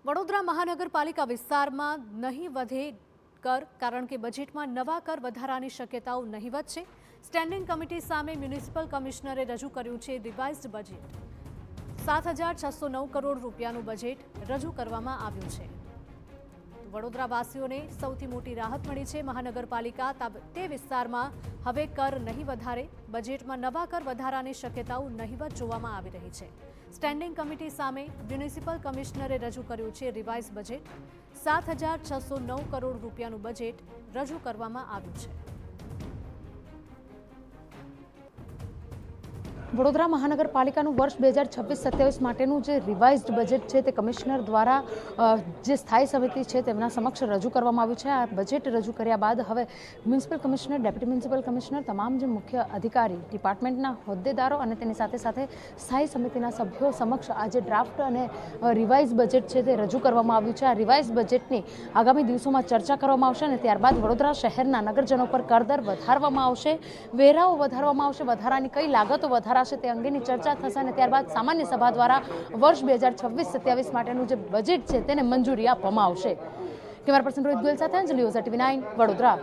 વડોદરા મહાનગરપાલિકા વિસ્તારમાં નહીં વધે કર કારણ કે બજેટમાં નવા કર વધારાની શક્યતાઓ નહીવત છે। સ્ટેન્ડિંગ કમિટી સામે મ્યુનિસિપલ કમિશનરે રજૂ કર્યું છે રિવાઇઝ્ડ બજેટ। 7,609 કરોડ રૂપિયાનું બજેટ રજૂ કરવામાં આવ્યું છે। વડોદરાવાસીઓને સૌથી મોટી રાહત મળી છે। મહાનગરપાલિકા તે વિસ્તારમાં હવે કર નહીં વધારે। બજેટમાં નવા કર વધારાની શક્યતાઓ નહીવત જોવામાં આવી રહી છે। સ્ટેન્ડિંગ કમિટી સામે મ્યુનિસિપલ કમિશનરે રજૂ કર્યું છે રિવાઇઝ બજેટ। 7,609 કરોડ રૂપિયાનું બજેટ રજૂ કરવામાં આવ્યું છે। વડોદરા મહાનગરપાલિકાનું વર્ષ 2026-27 માટેનું જે રિવાઇઝ્ડ બજેટ છે તે કમિશનર દ્વારા જે સ્થાયી સમિતિ છે તેમના સમક્ષ રજૂ કરવામાં આવ્યું છે। આ બજેટ રજૂ કર્યા બાદ હવે municipal commissioner, deputy municipal commissioner, તમામ જે મુખ્ય અધિકારી, ડિપાર્ટમેન્ટના હોદ્દેદારો અને તેની સાથે સાથે સ્થાયી સમિતિના સભ્યો સમક્ષ આજે ડ્રાફ્ટ અને રિવાઇઝ બજેટ છે તે રજૂ કરવામાં આવ્યું છે। આ રિવાઇઝ બજેટની આગામી દિવસોમાં ચર્ચા કરવામાં આવશે અને ત્યારબાદ વડોદરા શહેરના નગરજનો પર કરદર વધારવામાં આવશે, વેરાઓ વધારવામાં આવશે, વધારાની કઈ લાગતો વધારા તે અંગેની ચર્ચા થશે અને ત્યારબાદ સામાન્ય સભા દ્વારા વર્ષ 2026-27 માટેનું જે બજેટ છે તેને મંજૂરી આપવામાં આવશે। કેમેરા પર્સન રોહિત ગોયલ સાથે અંજલિ ઓઝા, TV9 વડોદરા।